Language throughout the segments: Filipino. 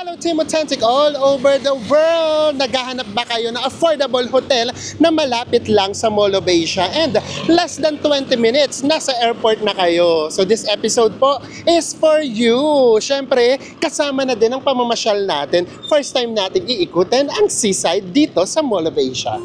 Hello Team Authentic all over the world! Naghahanap ba kayo ng affordable hotel na malapit lang sa Mall of Asia and less than 20 minutes, nasa airport na kayo? So this episode po is for you! Siyempre, kasama na din ang pamamasyal natin. First time natin iikutin ang seaside dito sa Mall of Asia.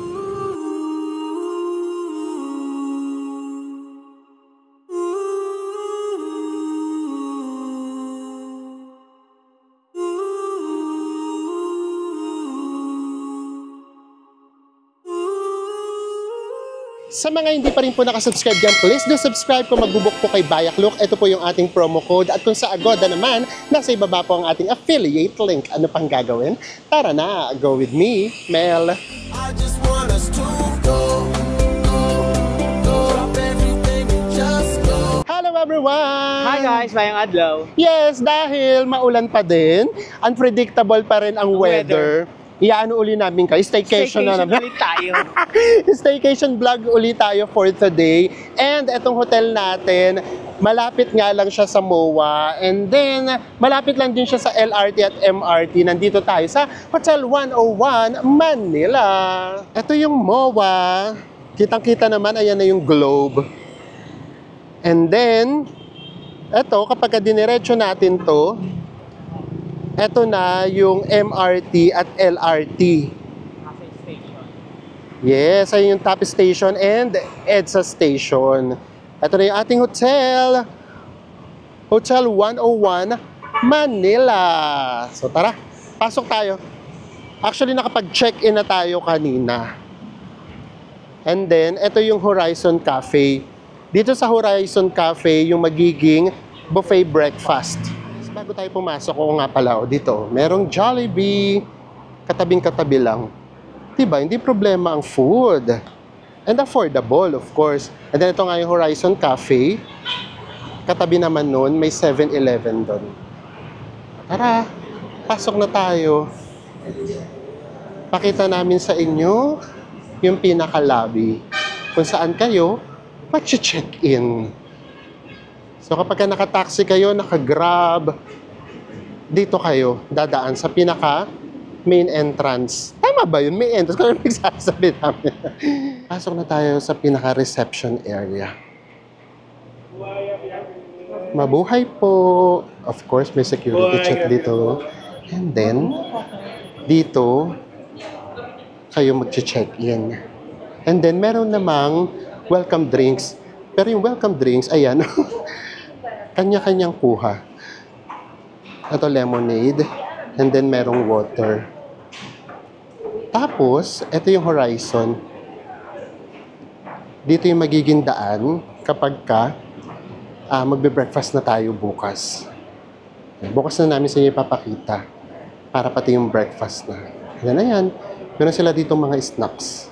Sa mga hindi pa rin po nakasubscribe dyan, please do subscribe kung magbubuk po kay Bayaklook. Ito po yung ating promo code. At kung sa Agoda naman, nasa ibaba po ang ating affiliate link. Ano pang gagawin? Tara na, go with me, Mel. I just want us to go. Drop everything and just go. Hello everyone! Hi guys, mayang adlaw. Yes, dahil maulan pa din, unpredictable pa rin ang weather. Iyaano uli namin kayo, staycation na naman. Ulit tayo. Staycation vlog ulit tayo for today. And etong hotel natin, malapit nga lang siya sa MOA. And then, malapit lang din siya sa LRT at MRT. Nandito tayo sa Hotel 101, Manila. Ito yung MOA. Kitang-kita naman, ayan na yung globe. And then, eto, kapag diniretso natin to, eto na yung MRT at LRT. Yes, ayun yung top station and EDSA station. Ito na yung ating hotel. Hotel 101, Manila. So tara, pasok tayo. Actually, nakapag-check-in na tayo kanina. And then, ito yung Horizon Cafe. Dito sa Horizon Cafe, yung magiging buffet breakfast. Bago tayo pumasok, nga pala, dito, merong Jollibee, katabing-katabi lang. Diba, hindi problema ang food. And affordable, of course. And then ito nga yung Horizon Cafe. Katabi naman nun, may 7-Eleven doon. Tara, pasok na tayo. Pakita namin sa inyo yung pinaka-lobby. Kung saan kayo, mag-check-in. So kapag naka-taxi kayo, naka-grab, dito kayo dadaan sa pinaka main entrance. Tama ba yun? May entrance. Kung nagsasabi namin. Pasok na tayo sa pinaka-reception area. Mabuhay po. Of course, may security check dito. And then, dito, kayo mag-check-in. And then, meron namang welcome drinks. Pero yung welcome drinks, ayan, kanya-kanyang kuha. Ito lemonade, and then merong water. Tapos, ito yung Horizon. Dito yung magiging daan kapag magbe-breakfast na tayo bukas. Bukas na namin sa inyo ipapakita para pati yung breakfast na. Yan na yan. Meron sila dito mga snacks.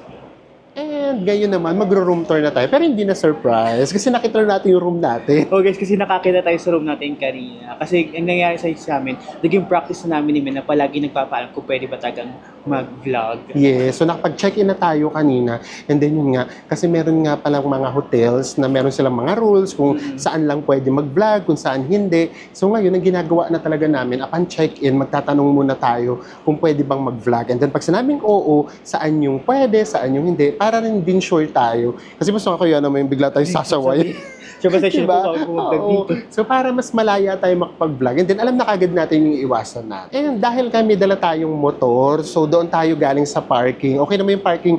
And ngayon naman, magro-room tour na tayo. Pero hindi na surprise kasi nakita natin yung room natin. Oh guys, kasi nakakita tayo sa room natin kanina. Kasi ang nangyari sa amin, naging practice na namin ni Min na palagi nagpapaalam kung pwede ba talagang mag-vlog. Yes, so nakapag-check-in na tayo kanina. And then yun nga, kasi meron nga palang mga hotels na meron silang mga rules kung saan lang pwede mag-vlog, kung saan hindi. So ngayon, ang ginagawa na talaga namin, upon check-in, magtatanong muna tayo kung pwede bang mag-vlog. And then pag sinabing oo, saan yung pwede, saan yung hindi, para rin din sure tayo. Kasi mas ako yun naman, bigla tayo sasaway. So, basta siya diba? po dito. So, para mas malaya tayo makapag-vlog. And then, alam na kagad natin yung iwasan natin. And dahil kami dala tayong motor, so doon tayo galing sa parking. Okay naman yung parking,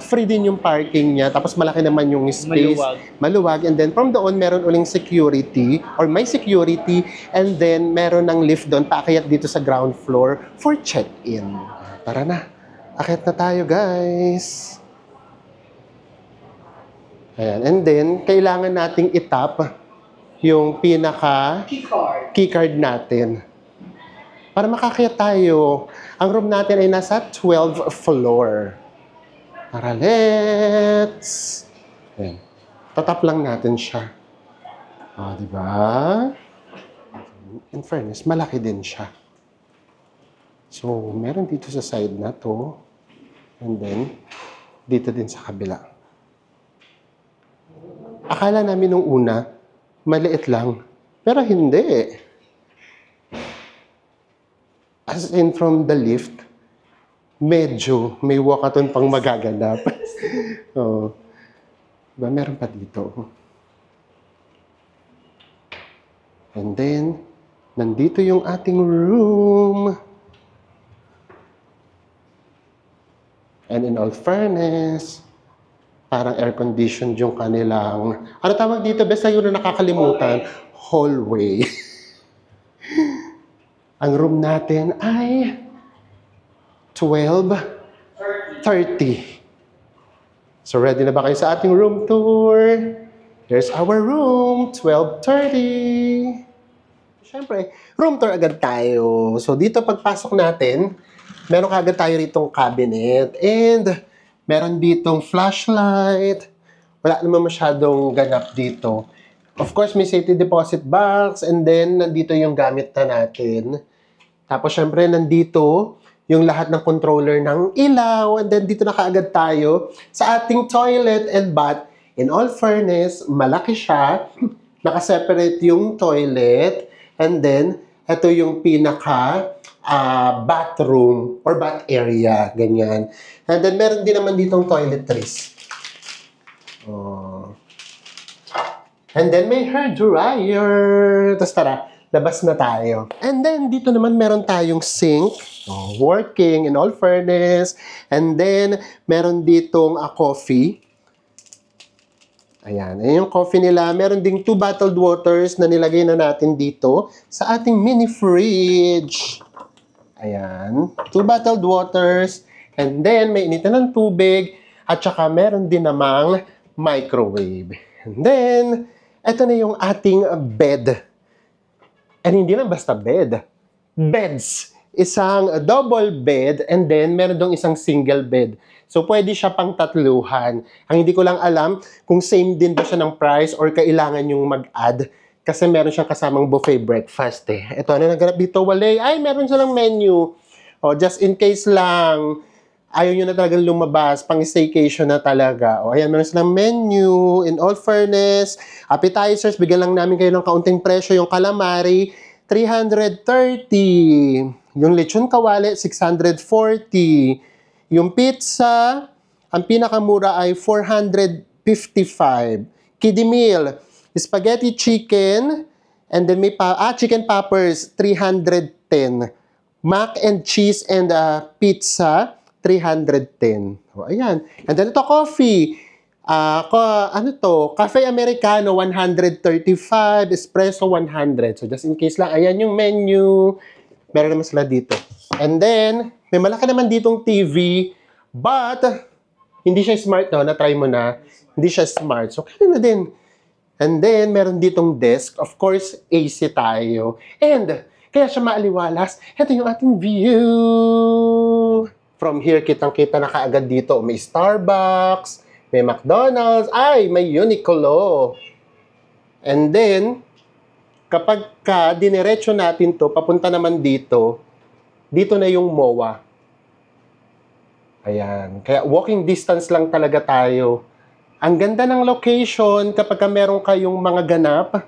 free din yung parking niya. Tapos malaki naman yung space. Maluwag. And then, from doon, meron uling security, or may security. And then, meron ng lift doon, paakyat dito sa ground floor for check-in. Tara na. Akyat na tayo, guys. Ayan. And then, kailangan nating itap yung pinaka keycard natin. Para makakaya tayo. Ang room natin ay nasa 12th floor. Tara, let's! Ayan. Tatap lang natin siya. Diba? In fairness, malaki din siya. So, meron dito sa side na to. And then, dito din sa kabila. Akala namin nung una, maliit lang. Pero hindi. As in from the lift, medyo may walkathon pang magaganap. Oh. Diba, meron pa dito. And then, nandito yung ating room. And in all fairness, parang air-conditioned yung kanilang... Ano tawag dito? Basta yun na nakakalimutan. Hallway. Ang room natin ay 12:30. So ready na ba kayo sa ating room tour? Here's our room, 12:30. Siyempre, room tour agad tayo. So dito pagpasok natin, meron agad tayo ritong cabinet. And meron ditong flashlight. Wala naman masyadong ganap dito. Of course, may safety deposit box. And then, nandito yung gamit na natin. Tapos, syempre, nandito yung lahat ng controller ng ilaw. And then, dito na kaagad tayo sa ating toilet and bath. In all fairness, malaki siya. Nakaseparate yung toilet. And then, ito yung pinaka bathroom or bath area. Ganyan. And then, meron din naman ditong toiletries. Oh. And then, may hair dryer. Tapos tara, labas na tayo. And then, dito naman meron tayong sink. Oh, working in all fairness. And then, meron ditong coffee. Ayan. Ayan yung coffee nila. Meron ding 2 bottled waters na nilagay na natin dito sa ating mini fridge. Ayan. 2 bottled waters. And then, may initan ng tubig. At saka, meron din namang microwave. And then, eto na yung ating bed. And hindi lang basta bed. Beds. Isang double bed and then meron dong isang single bed. So, pwede siya pang tatluhan. Ang hindi ko lang alam kung same din ba siya ng price or kailangan yung mag-add kasi meron siyang kasamang buffet breakfast eh. Ito, ano naganap dito? Wale. Ay, meron silang menu. O, just in case lang, ayaw nyo na talagang lumabas, pang staycation na talaga. O, ayan, meron silang menu. In all fairness, appetizers, bigyan lang namin kayo ng kaunting presyo. Yung calamari, 330. Yung lechon kawali, 640. Yung pizza, ang pinakamura ay 455. Kiddie meal, spaghetti chicken, and then may chicken poppers, 310. Mac and cheese and pizza, 310. O, ayan. And then ito, coffee. Cafe Americano, 135. Espresso, 100. So, just in case lang, ayan yung menu. Meron naman sila dito. And then, may malaki naman ditong TV, but, hindi siya smart, no? Na-try mo na. Hindi siya smart. So, kaya na din. And then, meron ditong desk. Of course, AC tayo. And, kaya siya maaliwalas. Ito yung ating view. From here, kitang-kita na kaagad dito. May Starbucks, may McDonald's, ay, may Uniqlo. And then, kapag diniretso natin to, papunta naman dito, dito na yung MOA. Ayan. Kaya walking distance lang talaga tayo. Ang ganda ng location kapag meron kayong mga ganap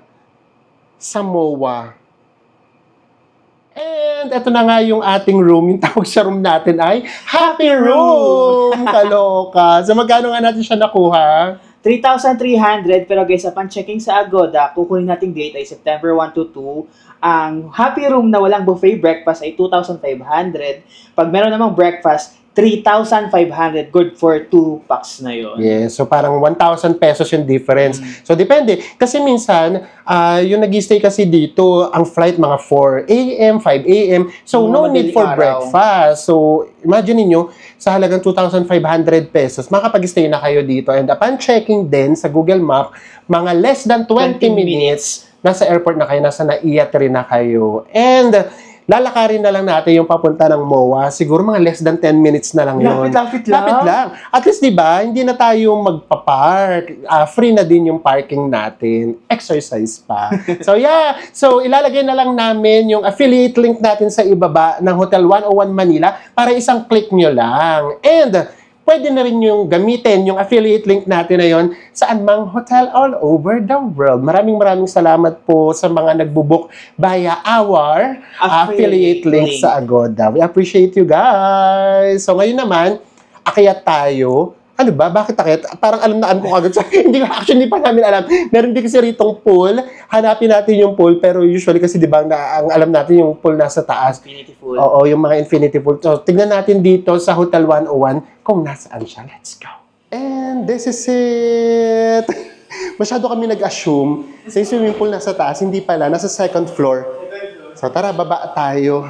sa MOA. And ito na nga yung ating room. Yung tawag sa room natin ay Happy Room! Kaloka. So magkano nga natin siya nakuha? 3,300, pero guys, upon checking sa Agoda, kukunin nating date ay September 1 to 2. Ang happy room na walang buffet breakfast ay 2,500. Pag meron namang breakfast, 3,500. Good for 2 packs na yon. Yes, so parang 1,000 pesos yung difference. So depende. Kasi minsan, yung nag-stay kasi dito, ang flight mga 4 a.m., 5 a.m. So no need for breakfast. So imagine niyo sa halagang 2,500 pesos, makapag-stay na kayo dito. And upon checking din sa Google Map, mga less than 20 minutes, nasa airport na kayo, nasa NAIA 3 na kayo. And lalakarin na lang natin yung papunta ng MOA. Siguro mga less than 10 minutes na lang yun. Lapit lang. At least, di ba, hindi na tayo magpa-park. Free na din yung parking natin. Exercise pa. So, yeah. So, ilalagay na lang namin yung affiliate link natin sa ibaba ng Hotel 101 Manila para isang click nyo lang. And, pwede na rin yung gamitin yung affiliate link natin na yon sa anumang hotel all over the world. Maraming salamat po sa mga nagbubook via our affiliate link sa Agoda. We appreciate you guys. So ngayon naman, akyat tayo. Ano ba? Bakit akyat? Parang alam na ko agad. Hindi pa namin alam. Meron din kasi ritong pool. Hanapin natin yung pool. Pero usually kasi di ba ang alam natin yung pool nasa taas. Infinity pool. Oo, yung mga infinity pool. So, tignan natin dito sa Hotel 101 kung nasaan siya. Let's go. And this is it. Masyado kami nag-assume sa yung swimming pool nasa taas. Hindi pala. Nasa second floor. So tara, baba tayo.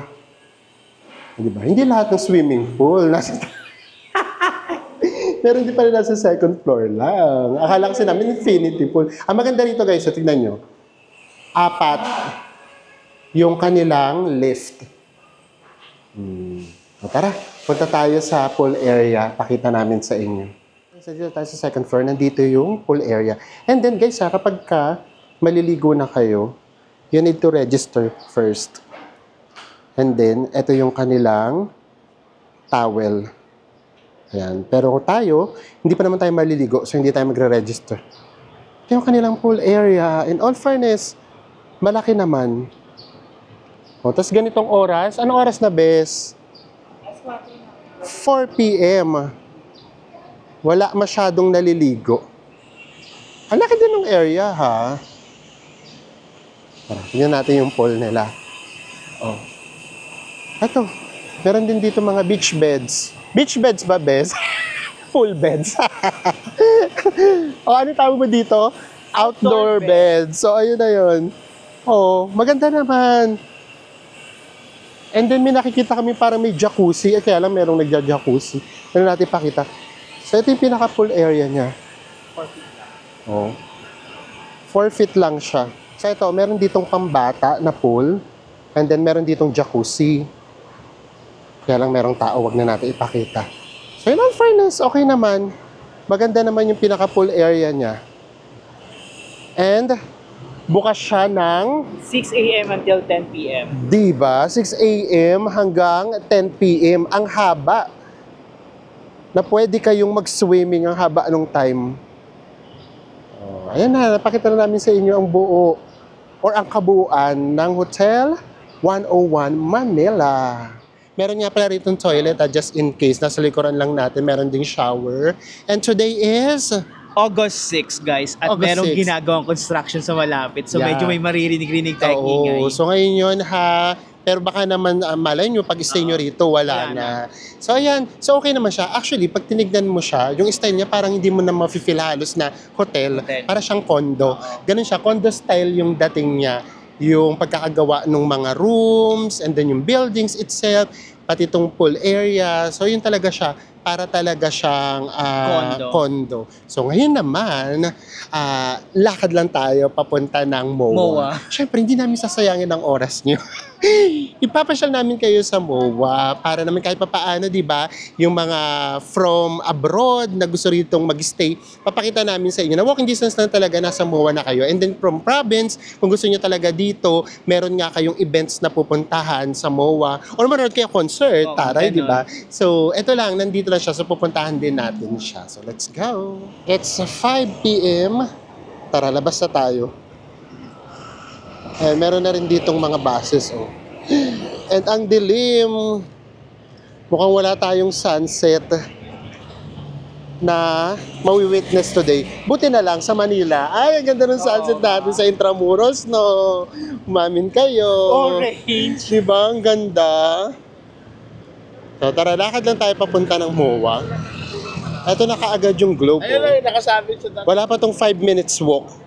Di ba? Hindi lahat ng swimming pool nasa taas. Pero hindi pa rin nasa second floor lang. Akala kasi namin infinity pool. Ang maganda rito guys, so tignan nyo. 4 yung kanilang lift. O tara, punta tayo sa pool area. Pakita namin sa inyo. So dito tayo sa second floor. Nandito yung pool area. And then guys, kapag maliligo na kayo, you need to register first. And then, ito yung kanilang towel. Ayan. Pero tayo, hindi pa naman tayo maliligo, so hindi tayo magre-register. Ito yung kanilang pool area. In all fairness, malaki naman. O, tapos ganitong oras. Anong oras na, Bes? 4 p.m. Wala masyadong naliligo. Ang laki din ng area, ha? Tingnan natin yung pool nila. Oh. Ito. Meron din dito mga beach beds. Beach beds ba, Bes? Full beds. O, ano tawag mo dito? Outdoor beds. So, ayun na yun. Oh, maganda naman. And then, may nakikita kami parang may jacuzzi. Kaya lang merong nagja-jacuzzi. Ano natin pakita? So, ito yung pinaka-pool area niya. 4 feet lang. Oh. 4 feet lang siya. So, ito, meron ditong pambata na pool. And then, meron ditong jacuzzi. Kaya lang merong tao, wag na natin ipakita. So, in all fairness, okay naman. Maganda naman yung pinaka-pool area niya. And, bukas siya ng 6 a.m. until 10 p.m. Diba? 6 a.m. hanggang 10 p.m. Ang haba. Na pwede kayong mag-swimming ang haba anong time. Oh, ayan na, napakita na namin sa inyo ang buo or ang kabuuan ng Hotel 101 Manila. Meron nga pala rito toilet, just in case. Nasa likuran lang natin, meron ding shower. And today is August 6, guys. At August merong 6. ginagawang construction sa malapit. So, Yeah. medyo may maririnig-rinig tayong ingay. So ngayon yun ha. Pero baka naman malay nyo, pag stay nyo rito, wala Wala na. So ayan, so okay naman siya. Actually, pag tinignan mo siya, yung style niya parang hindi mo na mafe-feel halos na hotel. Para siyang condo. Ganun siya, condo style yung dating niya. Yung pagkakagawa ng mga rooms, and then yung buildings itself, pati itong pool area. So yun talaga siya, para talaga siyang condo. So ngayon naman, lakad lang tayo papunta ng MOA. Siyempre, hindi namin sasayangin ang oras niyo. Ipapasyal namin kayo sa MOA para naman kahit papaano, di ba, yung mga from abroad na gusto ritong mag-stay, papakita namin sa inyo na walking distance lang talaga nasa MOA na kayo. And then from province, kung gusto niyo talaga dito, meron nga kayong events na pupuntahan sa MOA or manood kayo concert, taray, di ba? So, eto lang, nandito lang siya, so pupuntahan din natin siya. So, let's go. It's 5 p.m. Tara, labas na tayo. And meron na rin ditong mga buses, oh. And ang dilim. Mukhang wala tayong sunset na mawi-witness today. Buti na lang sa Manila. Ay, ang ganda ng sunset natin sa Intramuros, no? Umamin kayo. Orange. Diba? Ang ganda. So, tara, lakad lang tayo papunta ng MOA. Ito na kaagad yung globe, oh. Ayun, nakasabit sa dati. Wala pa tong 5 minutes walk.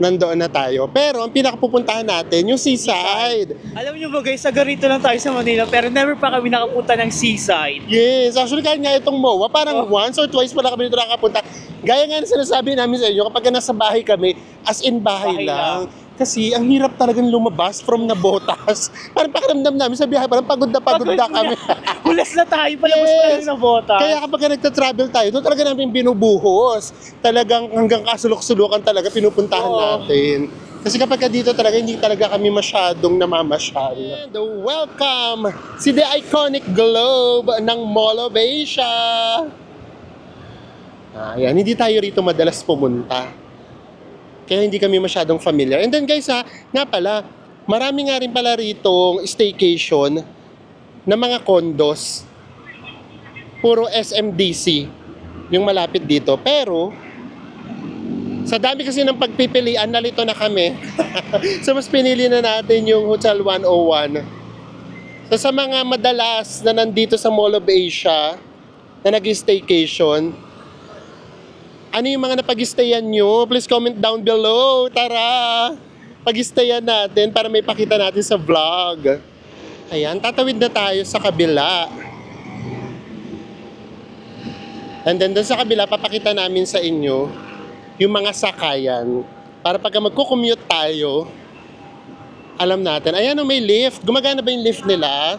Nandoon na tayo. Pero ang pinakapupuntahan natin, yung seaside. Alam niyo ba guys, sagarito lang tayo sa Manila pero never pa kami nakapunta ng seaside. Yes, actually kahit nga itong MOA, parang once or twice pala kami dito nakapunta. Gaya nga na sinasabi namin sa inyo, kapag nasa bahay kami, as in bahay lang. Kasi ang hirap talagang lumabas from Nabotas. Parang pakiramdam namin sa biyahe, parang pagod na kami. Hulas na tayo, palabas pa lang sa bota. Kaya kapag nagta-travel tayo, doon talaga namin binubuhos. Talagang hanggang kasulok-sulukan talaga pinupuntahan natin. Kasi kapag dito talaga, hindi talaga kami masyadong namamasyal. And welcome si the iconic globe ng Mall of Asia. Ayan, hindi tayo rito madalas pumunta. Kaya hindi kami masyadong familiar. And then guys nga pala, marami nga rin pala rito staycation na mga condos. Puro SMDC yung malapit dito. Pero, sa dami kasi ng pagpipilian, nalito na kami. So mas pinili na natin yung Hotel 101. So sa mga madalas na nandito sa Mall of Asia, na nag-staycation, ano yung mga napag-stayan nyo? Please comment down below. Tara! Pag-stayan natin para may pakita natin sa vlog. Ayan, tatawid na tayo sa kabila. And then doon sa kabila, papakita namin sa inyo yung mga sakayan. Para pagka magko-commute tayo, alam natin. Ayan, may lift. Gumagana ba yung lift nila?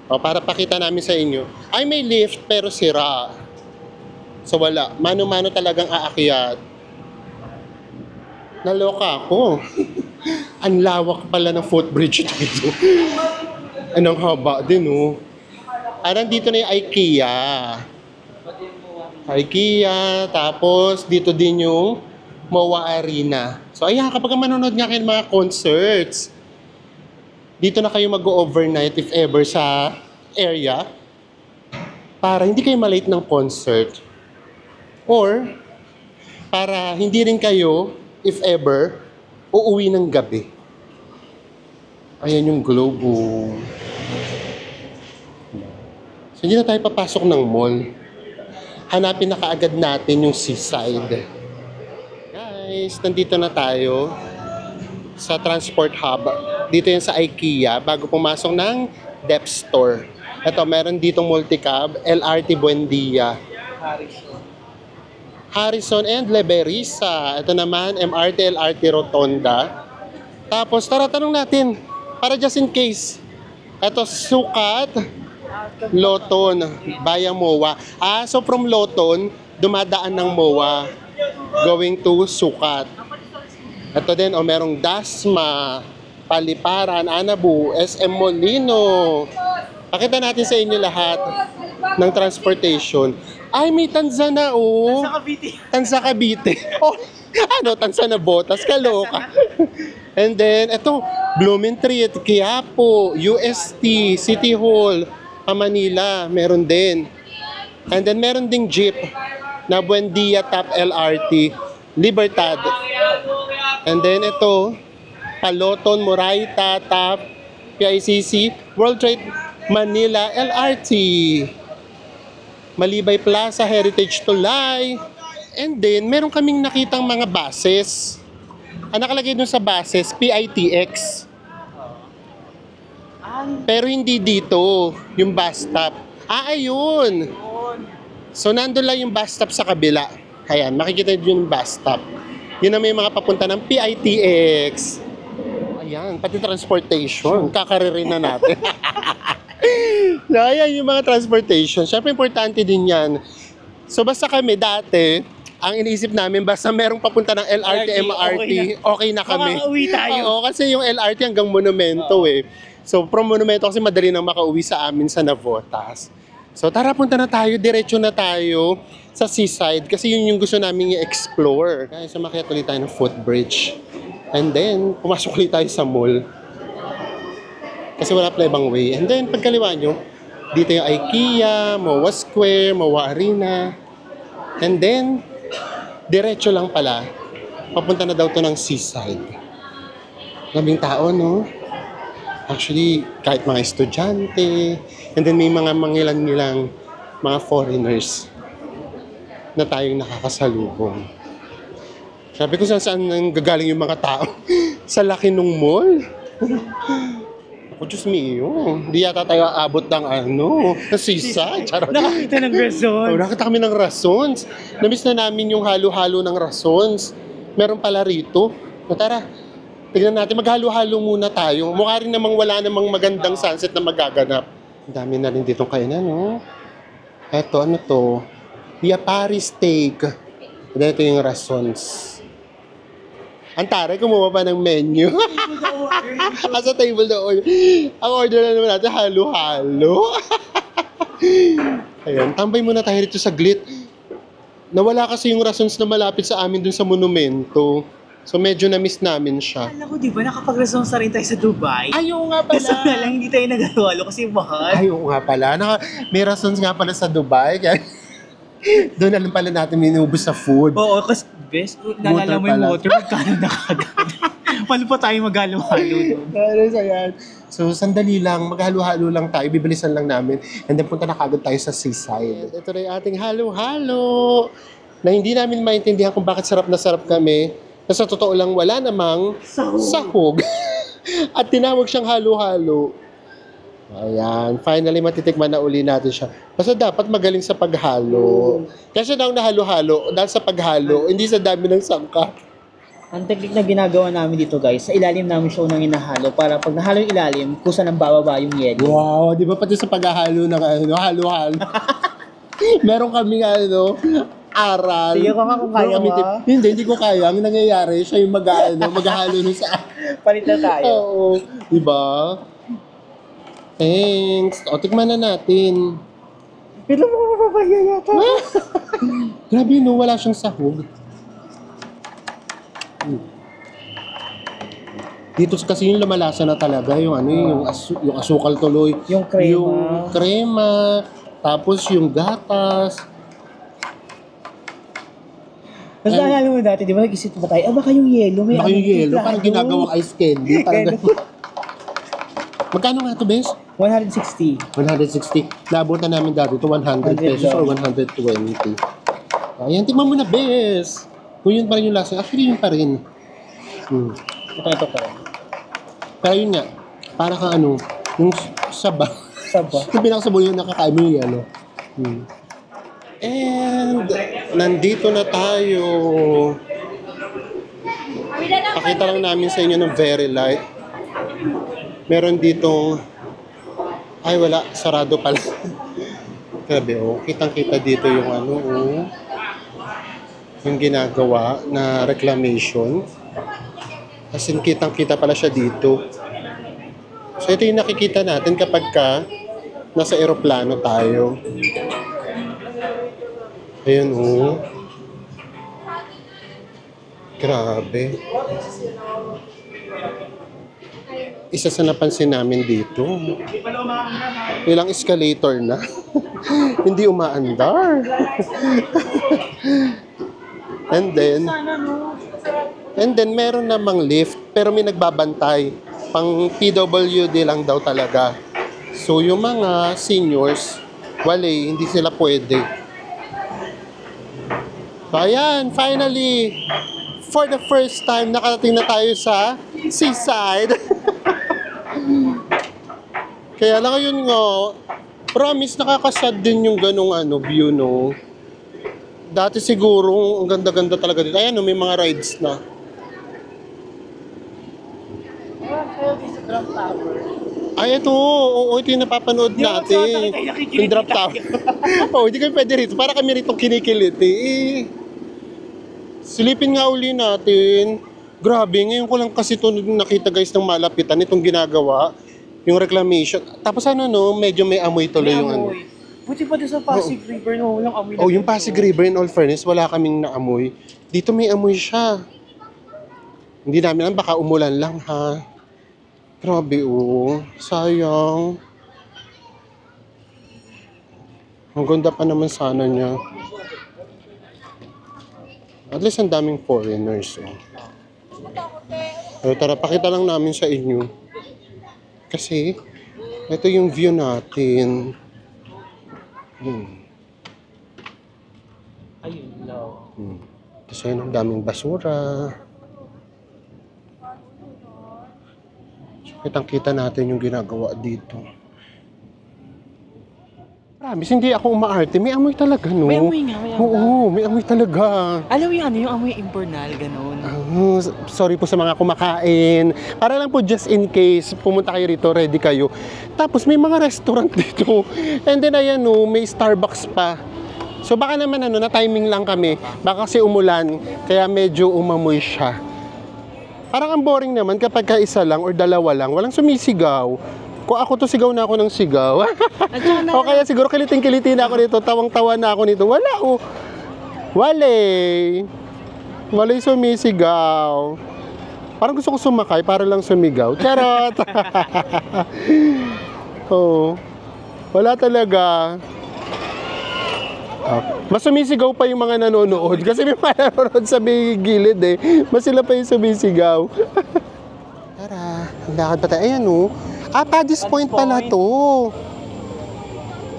O, para pakita namin sa inyo. Ay, may lift pero sira. So wala, mano-mano talagang aakyat. Naloka ako. Ang lawak pala ng footbridge dito. Anong haba din, oh. Nandito na yung IKEA. IKEA, tapos dito din yung MOA Arena. So ayan, kapag manonood nga kayo ng mga concerts, dito na kayo mag-overnight if ever sa area para hindi kayo malate ng concert. Or, para hindi rin kayo, if ever, uuwi ng gabi. Ayan yung globe. So, hindi na tayo papasok ng mall. Hanapin na kaagad natin yung seaside. Guys, nandito na tayo sa transport hub. Dito yan sa IKEA, bago pumasok ng depth store. Ito, meron ditong multicab, LRT Buendia. Harrison and Leberisa. Ito naman, MRT, LRT Rotonda. Tapos, tara, tanong natin, para just in case. Ito, Sukat, Loton, via MOA. So from Loton, dumadaan ng MOA, going to Sukat. Ito din, merong Dasma, Paliparan, Anabu, SM Molino. Pakita natin sa inyo lahat ng transportation. Ay, may Tanzana, oh. Tansa Cavite. Oh, Tanzana Botas, kaloka. And then, ito, Blumentritt, Quiapo, UST, City Hall, Manila, meron din. And then, meron ding jeep na Buendia Top LRT, Libertad. And then, ito, Paloton, Moraita, Top, PICC, World Trade Manila, LRT. Malibay Plaza, Heritage Tulay. And then, meron kaming nakitang mga buses. Ang nakalagay dun sa buses, PITX. Pero hindi dito, yung bus stop. Ayun! So, nandun lang yung bus stop sa kabila. Ayan, makikita nyo yung bus stop. Yun na may mga papunta ng PITX. Ayan, pati transportation. Kakaririn na natin. So, ayan yung mga transportation. Siyempre, importante din yan. So, basta kami dati, ang iniisip namin, basta merong papunta ng LRT, MRT, okay na kami. Makakauwi tayo. Oo, kasi yung LRT hanggang Monumento eh. So, from Monumento kasi madali nang makauwi sa amin sa Navotas. So, tara, punta na tayo. Diretso na tayo sa seaside kasi yun yung gusto namin i-explore. Guys, sumakyat ulit tayo ng footbridge. And then, pumasok ulit tayo sa mall. Kasi wala pala ibang way. And then, pagkaliwa nyo, dito yung IKEA, MOA Square, MOA Arena. And then, diretso lang pala. Papunta na daw to ng seaside. Labing tao, no? Actually, kahit mga estudyante. And then, may mga mangilan-ngilang mga foreigners na tayong nakakasalubong. Sabi ko, saan nang gagaling yung mga tao? Sa laki nung mall? Oh, Diyos mio, hindi yata tayo aabot ng seaside. Charot. Nakakita ng rason. Nakita kami ng rasons. Namiss na namin yung halo-halo ng rasons. Meron pala rito. Tara, tignan natin, maghalo-halo muna tayo. Mukha rin namang wala namang magandang sunset na magaganap. Ang dami na rin ditong kainan, no? Eto, ano to? Yapari steak. And ito yung rasons. Ang taray, kumuha pa ng menu. Sa table doon. Ang order na naman natin, halo-halo. Ayan, tambay muna tayo rito saglit. Nawala kasi yung rasons na malapit sa amin dun sa monumento. So medyo na-miss namin siya. Alam ko, di ba, nakapag-resons na rin tayo sa Dubai? Ay, oo nga Kaso nga lang, hindi tayo nagawalo kasi mahal. Ay, oo nga pala. May rasons nga pala sa Dubai. Kaya doon alam pala natin minubos sa food. Oo, kasi best, nalala mo yung pala. motor, magkano na kagad. Paano pa tayo maghalo-halo doon? Ayos, ayan. So, sandali lang. Maghalo-halo lang tayo. Bibilisan lang namin. And then, punta na kagad tayo sa seaside. Ito na yung ating halo-halo. Na hindi namin maintindihan kung bakit sarap na sarap kami. Na sa totoo lang, wala namang sahog. At tinawag siyang halo-halo. Ayan. Finally, matitikman na uli natin siya. Basta dapat magaling sa paghalo. Kasi daw na halo-halo. Dahil sa paghalo, hindi sa dami ng sangka. Ang technique na ginagawa namin dito, guys, sa ilalim namin siya unang inahalo para pag nahalo yung ilalim, kusa nang bababa yung yelo. Wow, di ba pati sa paghahalo ng halo-halo. Meron kami aral. Sige ko nga kung kaya mo. Hindi ko kaya. Ang nangyayari, siya yung maghahalo nun sa... Palit na tayo. Oo, di ba? Thanks. O, tikman na natin. Pero mo mapapaya yata. Grabe no, wala siyang sahog. Dito kasi yung lumalasa na talaga yung yung asukal tuloy, Yung crema. yung crema, tapos yung gatas. Tapos naalala mo dati, di ba nag-isip ba tayo, baka yung yelo, may Baka yung yelo, timpla, parang ginagawang ice candy. Parang magkano nga ito, Bes? 160. 160. Naabutan namin dati ito 100 pesos or 120. Ayan, tingnan mo na, Bes. Kung yun pa rin yung lasa, actually yun pa rin. Ito pa rin. Pero yun nga, para kang yung saba. Saba. Yung pinakasabaw yung nakakain mo yung And, nandito na tayo. Pakita lang namin sa inyo ng very light. Meron ditong, ay wala, sarado pala. Grabe, kitang-kita dito yung yung ginagawa na reclamation. As in, kitang-kita pala siya dito. So, ito yung nakikita natin kapag nasa eroplano tayo. Ayun, Grabe. Isa sa napansin namin dito. Ilang escalator na. Hindi umaandar. And then meron namang lift pero may nagbabantay. Pang PWD lang daw talaga. So yung mga seniors, hindi sila pwede. So ayan, finally, for the first time, nakarating na tayo sa seaside. Kaya lang ngayon nga, promise nakakasad din yung ganong view, no? Dati siguro, ang ganda-ganda talaga dito. Ayan, may mga rides na. Ay, ito. Oo, ito yung napapanood natin. Yung drop tower. Oo, hindi kami pwede rito. Para kami rito kinikiliti. Silipin nga uli natin. Grabe, ngayon ko lang kasi ito nakita guys ng malapitan. Itong ginagawa. Yung reclamation. Tapos medyo may amoy tuloy yung Buti pa din sa Pasig River, walang amoy na yung Pasig River, in all fairness, wala kaming naamoy. Dito may amoy siya. Hindi namin alam, baka umulan lang ha. Grabe sayang. Ang ganda pa naman sana niya. At least ang daming foreigners. So, tara, pakita lang namin sa inyo. Kasi, ito yung view natin. Ayun lang. Kasi ang daming basura. Kitang-kita natin yung ginagawa dito. Promise, hindi ako umaarte. May amoy talaga, no? May amoy nga, may amoy. Oo, may amoy talaga. Alam mo yung amoy imbornal, gano'n. Sorry po sa mga kumakain. Para lang po just in case, pumunta kayo rito, ready kayo. Tapos may mga restaurant dito. And then ayan, may Starbucks pa. So baka naman na timing lang kami. Baka kasi umulan, kaya medyo umamoy siya. Parang ang boring naman kapag isa lang or dalawa lang, walang sumisigaw. Kung ako to, sigaw na ako ng sigaw. O kaya siguro kiliting-kiliti na ako nito, tawang-tawa na ako nito. Wala Wale! Wale sumisigaw. Parang gusto ko sumakay para lang sumigaw. Charot! Oo. Wala talaga. Mas sumisigaw pa yung mga nanonood. Kasi may mga nanonood sa may gilid eh. Mas sila pa yung sumisigaw. Tara, ang lakad pa tayo. Ayan o. Paddy's Point pala to.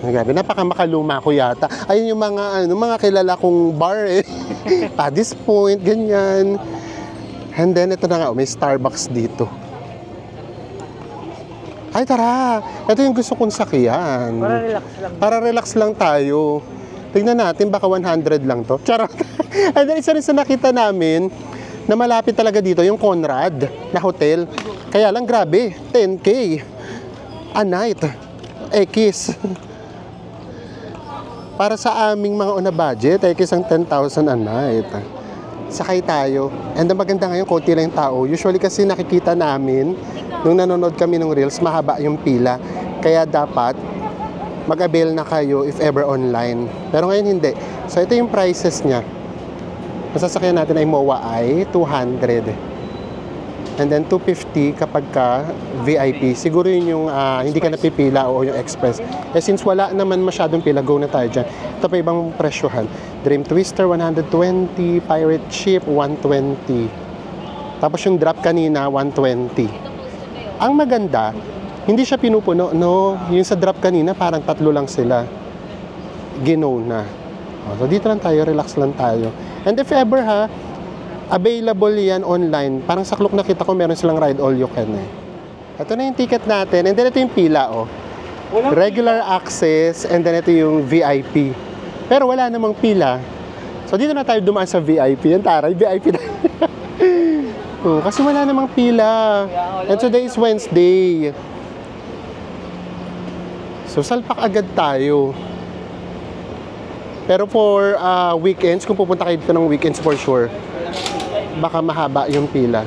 Grabe, napakamakaluma ko yata. Ayun yung mga kilala kong bar eh. Paddy's Point, ganyan. And then, ito na nga, may Starbucks dito. Ay, tara! Ito yung gusto kong sakyan. Para relax lang. Para relax lang tayo. Tignan natin, baka 100 lang to. Charot! And then, isa rin sa nakita namin, na malapit talaga dito, yung Conrad na hotel. Kaya lang, grabe, 10K a night. X. Para sa aming mga on a budget, ay isang 10,000 a night. Sakay tayo. And ang maganda ngayon, konti lang yung tao. Usually kasi nakikita namin, nung nanonood kami ng Reels, mahaba yung pila. Kaya dapat, mag-avail na kayo if ever online. Pero ngayon hindi. So ito yung prices niya. Masasakyan natin ay MOA ay 200. And then 250 kapag ka VIP. Siguro yun yung hindi ka napipila o yung express. Eh since wala naman masyadong pila, go na tayo dyan. Ito pa ibang presyohan. Dream Twister 120, Pirate Ship 120. Tapos yung drop kanina 120. Ang maganda, hindi siya pinupuno, no? Yung sa drop kanina parang 3 lang sila. Ginaw na. So dito lang tayo, relax lang tayo. And if ever available yan online. Parang sa Klook nakita ko meron silang ride all you can eh. Ito na yung ticket natin. And then ito yung pila oh. Regular access and then ito yung VIP. Pero wala namang pila. So dito na tayo dumaan sa VIP. Yan taray, VIP na. Oh, kasi wala namang pila. And today is Wednesday. So salpak agad tayo. Pero for weekends, kung pupunta kayo dito ng weekends for sure, baka mahaba yung pila.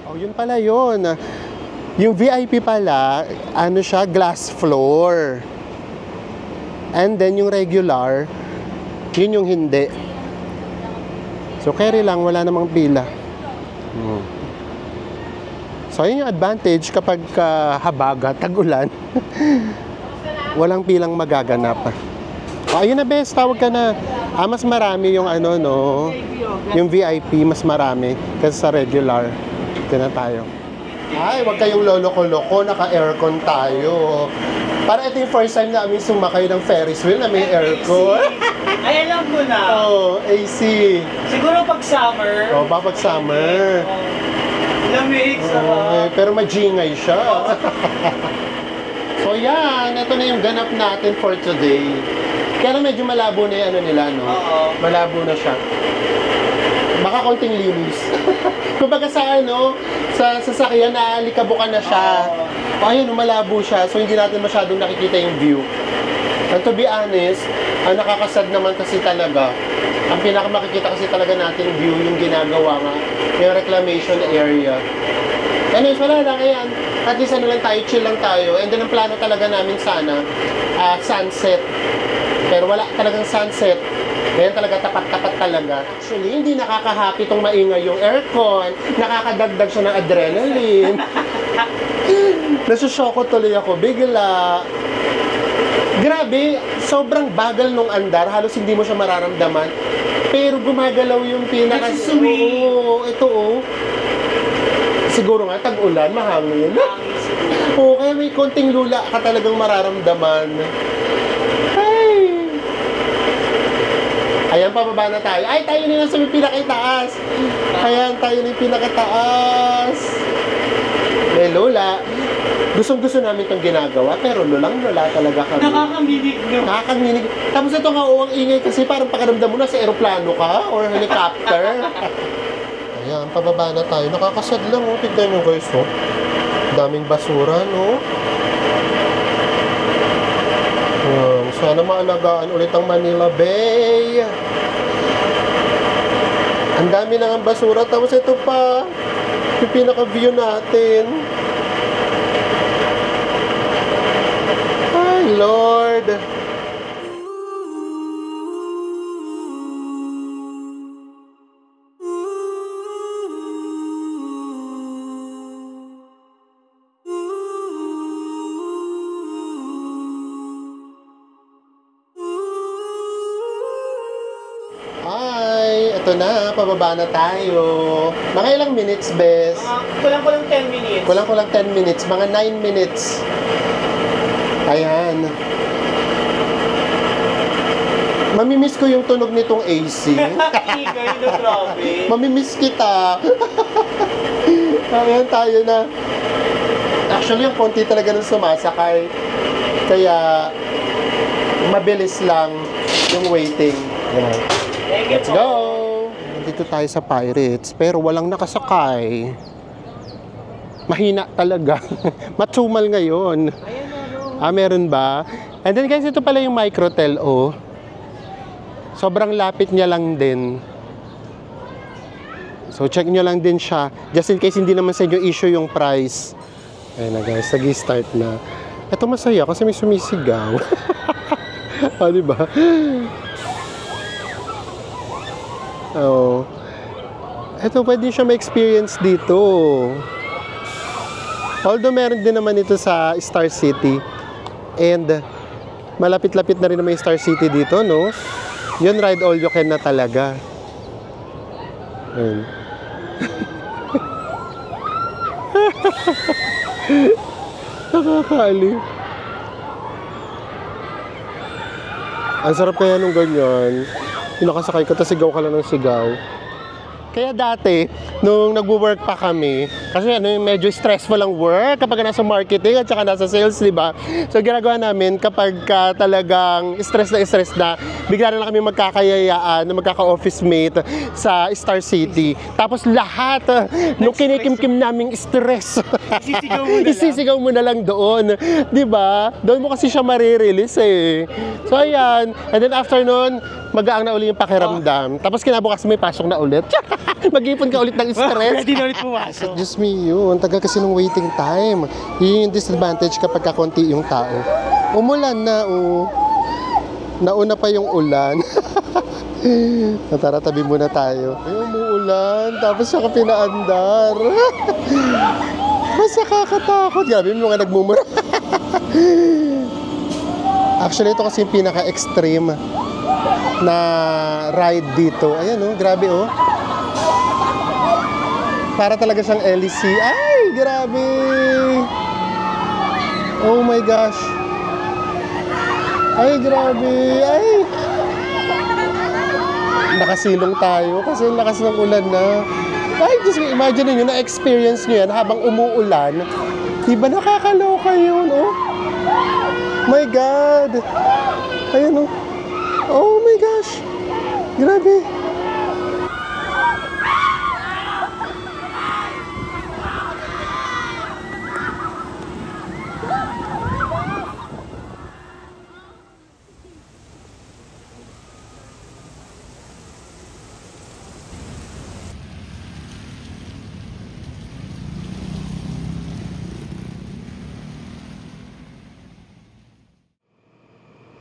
Oh, yun pala yun. Yung VIP pala, ano siya, glass floor. And then yung regular, yun yung hindi. So carry lang, wala namang pila. So yun yung advantage kapag habagat, tag-ulan. Walang pilang magaganap. Oh, ayun na best, tawag ka na. Mas marami yung no, yung VIP, mas marami kasi sa regular. Ito na tayo. Ay, wag kayong loloko-loko, naka-aircon tayo. Para ito yung first time na kami sumakay ng Ferris wheel na may aircon. Ay, alam ko na. Oh, AC. Siguro pag summer. Oh, pag summer. Lamig sa pero majingay siya. So yan, ito na yung ganap natin for today. Kaya lang medyo malabo na yung nila, no? Oo. Malabo na siya. Baka konting linis. Kumbaga sa sa sasakyan na likabukan na siya. Ayun, malabo siya. So hindi natin masyadong nakikita yung view. And to be honest, ang nakakasad naman kasi talaga, ang pinakamakikita kasi talaga natin view yung ginagawa nga, yung reclamation area. Anyways, wala lang, ayan. At least lang tayo, chill lang tayo. And then ang plano talaga namin sana, sunset. Pero wala talagang sunset. Ngayon talaga tapat-tapat talaga. Actually, hindi nakaka-happy itong maingay yung aircon. Nakakadagdag siya ng adrenaline. Nasusyoko tuloy ako. Bigla. Grabe, sobrang bagal nung andar. Halos hindi mo siya mararamdaman. Pero gumagalaw yung pinaka... Oo, ito oh. Siguro nga, tag-ulan, mahangin. Oo, kaya may konting lula ka talagang mararamdaman. Ayan, pababa na tayo. Ay, tayo na lang sa pinakitaas. Ayan, tayo na yung pinakataas. May lola. Gustong-gusto namin itong ginagawa, pero lulang-lula talaga kami. Nakakaminig, no? Nakakaminig. Tapos ito nga, ang ingay kasi parang pakiramdam mo na sa aeroplano ka or helicopter. Ayan, pababa na tayo. Nakakasad lang, oh. Tignan nyo guys, oh. Daming basura, no? Sana maalagaan ulit ang Manila Bay. Ang dami na ng basura. Tapos ito pa, yung pinaka-view natin. Ay, Lord. Ito na, pababa na tayo. Mga ilang minutes, bes? Kulang-kulang 10 minutes. Kulang-kulang 10 minutes. Mga 9 minutes. Ayan. Mamimiss ko yung tunog nitong AC. Ikay na grabe. Mamimiss kita. Ayan, tayo na. Actually, yung konti talaga nung sumasakay. Kaya, mabilis lang yung waiting. Ayan. Let's go! Dito tayo sa Pirates, pero walang nakasakay. Mahina talaga. Matsumal ngayon. Meron ba? And then guys, ito pala yung Microtel, oh. Sobrang lapit niya lang din. So, check nyo lang din siya. Just in case hindi naman sa inyo issue yung price. Ayan na guys, nag-start na. Ito masaya kasi may sumisigaw. Diba? Oh. Ito, pwede siya ma-experience dito. Although meron din naman ito sa Star City. And malapit-lapit na rin naman yung Star City dito, no? Yun, ride all you can na talaga. Ayun. Nakakaaliw. Ang sarap kaya nung ganyan. Yung nakasakay ka, tapos sigaw ka lang ng sigaw. Kaya dati, nung nag-work pa kami, kasi medyo stressful ang work kapag nasa marketing at saka nasa sales, di ba? So, ginagawa namin kapag talagang stress na, bigla na lang kami magkakayayaan, magkaka-office mate sa Star City. Tapos lahat, nung kinikimkim naming stress, isisigaw mo na lang doon. Di ba? Doon mo kasi siya marirelease eh. So, ayan. And then after nun, magaang na uli yung pakiramdam. Tapos kinabukas may pasok na ulit. Mag-ipon ka ulit ng stress. Pwede na ulit pumasok. Just me yun. Tagal kasi ng waiting time. Yun yung disadvantage kapag kakunti yung tao. Umulan na, oh. Nauna pa yung ulan. Tara, tabi muna tayo. Ay, umuulan. Tapos siya ka pinaandar. Mas nakakatakot. Grabe, may mga nagmumura. Actually, ito kasi yung pinaka-extreme na ride dito. Ayan, oh. Grabe, oh. Para talaga siyang LEC. Ay, grabe! Oh my gosh! Ay, grabe! Ay! Nakasilong tayo kasi lakas ng ulan na. Ay, just imagine nyo, na-experience nyo yan habang umuulan. Diba nakakaloka yun, oh? My God! Ayan, oh. Oh my gosh! Grabe!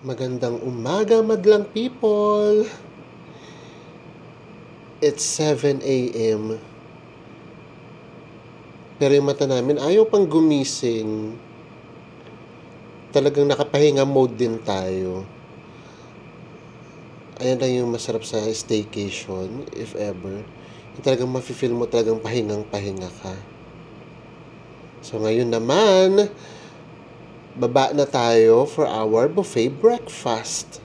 Magandang umaga, madlang people. It's 7 a.m. Pero yung mata namin ayaw pang gumising. Talagang nakapahinga mode din tayo. Ayan lang yung masarap sa staycation, if ever. Yung talagang mafe-feel mo talagang pahingang-pahinga ka. So ngayon naman, baba na tayo for our buffet breakfast.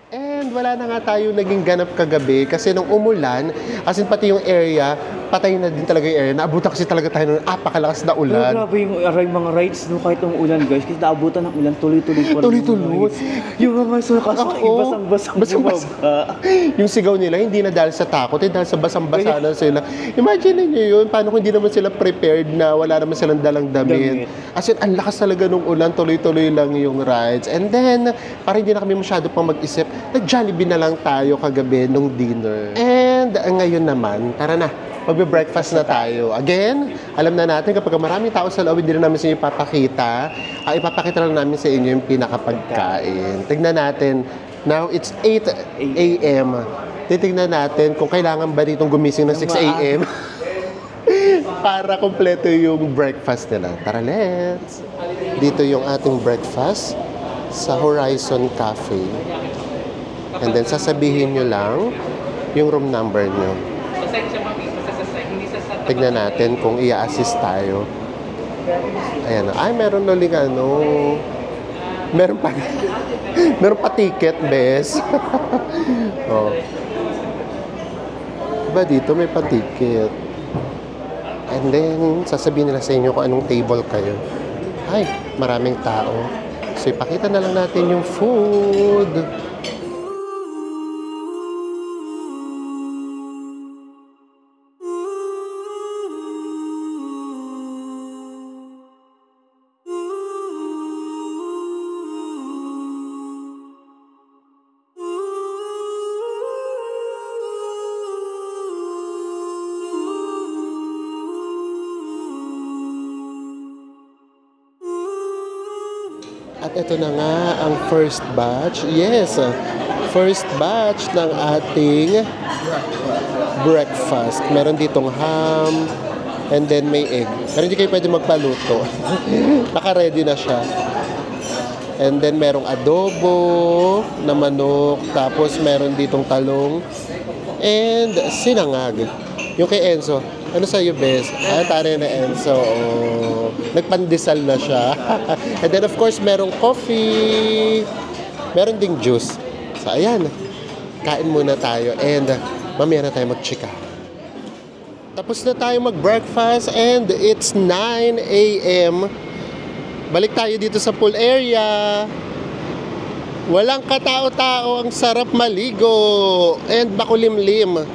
And wala na nga tayo naging ganap kagabi kasi nung umulan, as in pati yung area, patay na din talaga yung area. Naabutan kasi talaga tayo ng apakalakas na ulan. Grabe yung mga rides no, kahit ng ulan guys. Kasi naabutan ng ulan, tuloy-tuloy pa rin. Tuloy-tuloy. Yung mga sukas, basang-basang bumaba. Yung sigaw nila, hindi na dahil sa takot, dahil sa basang-basa na sila. Imagine niyo yun, paano kung hindi naman sila prepared na wala naman silang dalang damit. As in, ang lakas talaga nung ulan, tuloy-tuloy lang yung rides. And then, parang hindi na kami masyado pang mag-isip, nag-Jollibee na lang tayo kagabi nung dinner. And ngayon naman, tara na, magbe-breakfast na tayo. Again, alam na natin kapag maraming tao sa loob, hindi na namin sa inyo ipapakita. Ipapakita lang namin sa inyo yung pinakapagkain. Tignan natin, now it's 8 a.m. Titignan natin kung kailangan ba ditong gumising ng 6 a.m. para kompleto yung breakfast nila. Tara, let's! Dito yung ating breakfast sa Horizon Cafe. And then, sasabihin nyo lang yung room number nyo. Tignan natin kung i-assist tayo. Ayan. Ay, meron uling meron pa meron pa ticket, bes. Oh. Diba dito may pa ticket. And then, sasabihin nila sa inyo kung anong table kayo. Ay, maraming tao. So, ipakita na lang natin yung food. At ito na nga ang first batch. Yes, first batch ng ating breakfast. Meron ditong ham and then may egg. Pero hindi kayo pwede magpaluto. Naka-ready na siya. And then merong adobo na manok. Tapos meron ditong talong. And sinangag. Yung kay Enzo, ano sa'yo, bes? Tari na Enzo. Oh. Nagpandesal na siya. And then, of course, merong coffee. Meron ding juice. So, ayan. Kain muna tayo. And, mamaya na tayo mag-chika. Tapos na tayo mag-breakfast. And, it's 9 a.m. Balik tayo dito sa pool area. Walang katao-tao. Ang sarap maligo. And, makulimlim.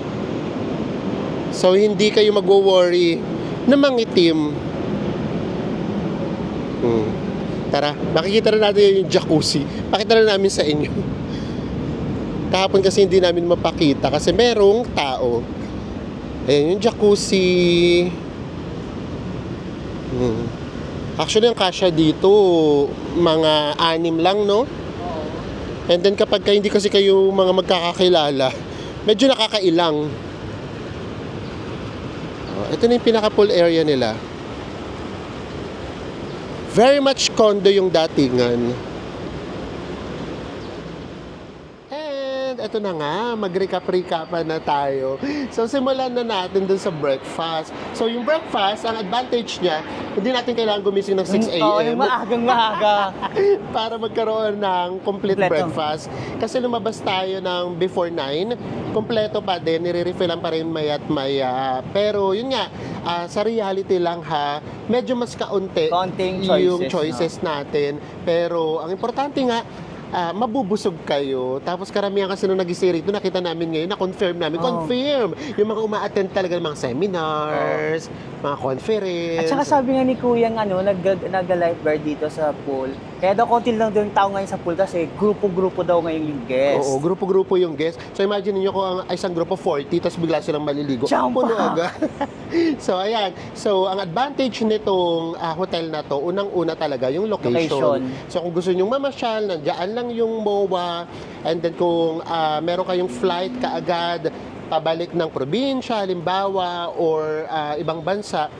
So, hindi kayo mag-worry na mangitim. Tara, makikita na natin yung jacuzzi. Pakita na namin sa inyo. Kahapon kasi hindi namin mapakita kasi merong tao. Ayan yung jacuzzi. Actually, ang kasya dito, mga 6 lang, no? And then kapag hindi kasi kayo mga magkakakilala, medyo nakakailang. Ito na yung pinaka-pool area nila. Very much condo yung datingan. And ito na nga, mag-recap-recapan na tayo. So, simulan na natin dun sa breakfast. So, yung breakfast, ang advantage niya, hindi natin kailangan gumising ng 6 a.m. Oo, yung maagang-maaga. Para magkaroon ng complete breakfast. Kasi lumabas tayo ng before 9, kompleto pa din, nire-refillan pa rin maya't maya. Pero yun nga, sa reality lang ha, medyo mas kaunti yung choices natin. Pero ang importante nga, mabubusog kayo. Tapos karamihan kasi nung nag-stay rito, nakita namin ngayon, na-confirm namin. Confirm! Yung mga uma-attend talaga ng mga seminars, mga conference. At saka sabi nga ni Kuya, nag-lifeguard dito sa pool. Kaya daw konti lang daw yung tao ngayon sa pool kasi grupo-grupo daw ngayon yung guest. Oo, grupo-grupo yung guest. So imagine niyo kung ang isang grupo 40, tapos bigla silang maliligo. Puno agad. So ayan. So ang advantage nitong hotel na to, unang-una talaga yung location. So kung gusto niyo mamasyal, nandiyan lang yung MOA. And then kung meron kayong flight kaagad, pabalik ng probinsya, halimbawa, or ibang bansa,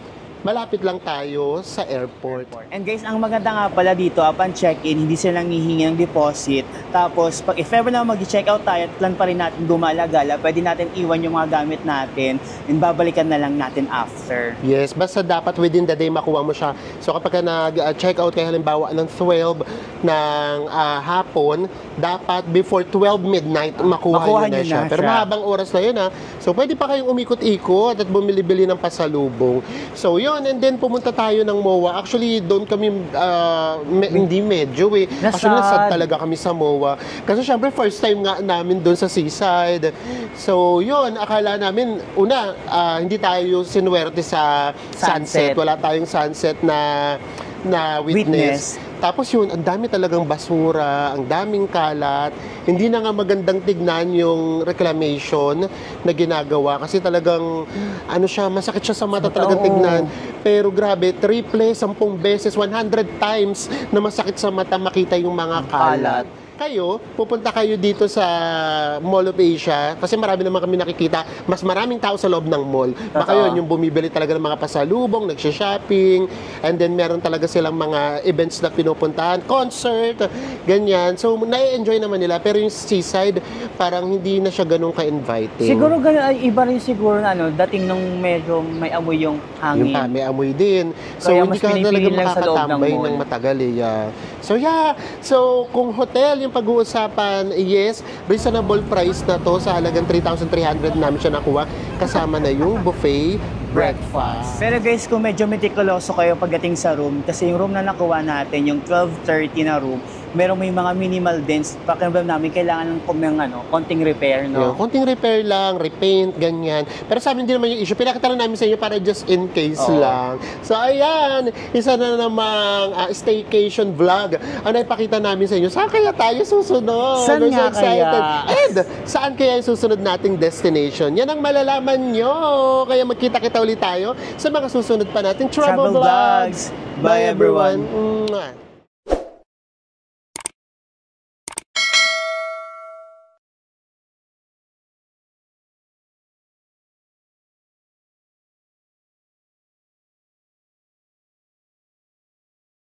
malapit lang tayo sa airport. And guys, ang maganda nga pala dito, upon check-in, hindi sila nanghihingi ng deposit. Tapos, if ever na mag-check out tayo at plan pa rin natin gumala-gala, pwede natin iwan yung mga gamit natin and babalikan na lang natin after. Yes, basta dapat within the day makuha mo siya. So kapag nag-check out kayo halimbawa ng 12 ng hapon, dapat before 12 midnight makuha nyo na siya. Pero mahabang oras na yun ha. So pwede pa kayong umikot-ikot at bumili-bili ng pasalubong. So yun, and then pumunta tayo ng MOA. Actually, doon kami, hindi medyo eh. Actually, nasad talaga kami sa MOA. Kasi syempre, first time nga namin doon sa seaside. So, yun, akala namin, una, hindi tayo sinuwerte sa sunset. Wala tayong sunset na witness. Tapos yun, ang dami talagang basura, ang daming kalat. Hindi na nga magandang tignan yung reclamation na ginagawa kasi talagang masakit siya sa mata talagang tignan. Pero grabe, triple, 10 beses, 100 times na masakit sa mata makita yung mga kalat. kayo, pupunta kayo dito sa Mall of Asia, kasi marami naman kami nakikita, mas maraming tao sa loob ng mall. Baka yun, yung bumibili talaga ng mga pasalubong, nagsha-shopping, and then meron talaga silang mga events na pinupuntahan, concert, ganyan. So, nai-enjoy naman nila, pero yung seaside, parang hindi na siya ganun ka-inviting. Siguro iba rin siguro na dating nung medyo may amoy yung hangin. Yung may amoy din. So, Kaya hindi mas ka talaga pinipili lang sa loob ng makakatambay mall. ng matagal eh. Yeah. So, yeah. So, kung hotel yung pag-uusapan, yes, reasonable price na to sa halagang 3,300 namin siya nakuha. Kasama na yung buffet breakfast. Pero guys, kung medyo meticuloso kayo pagdating sa room, kasi yung room na nakuha natin, yung 1230 na room, meron may mga minimal dents. Pakiramdam namin, kailangan ng konting repair, no? Yung konting repair lang, repaint, ganyan. Pero sa amin din naman yung issue. Pinakita lang namin sa inyo para just in case lang. So, ayan. Isa na namang staycation vlog ang naipakita namin sa inyo. Saan kaya tayo susunod? Saan We're so nga excited. kaya? And, saan kaya yung susunod nating destination? Yan ang malalaman nyo. Kaya magkita-kita ulit tayo sa mga susunod pa nating travel Travel vlogs. vlogs. Bye, everyone. Mwah.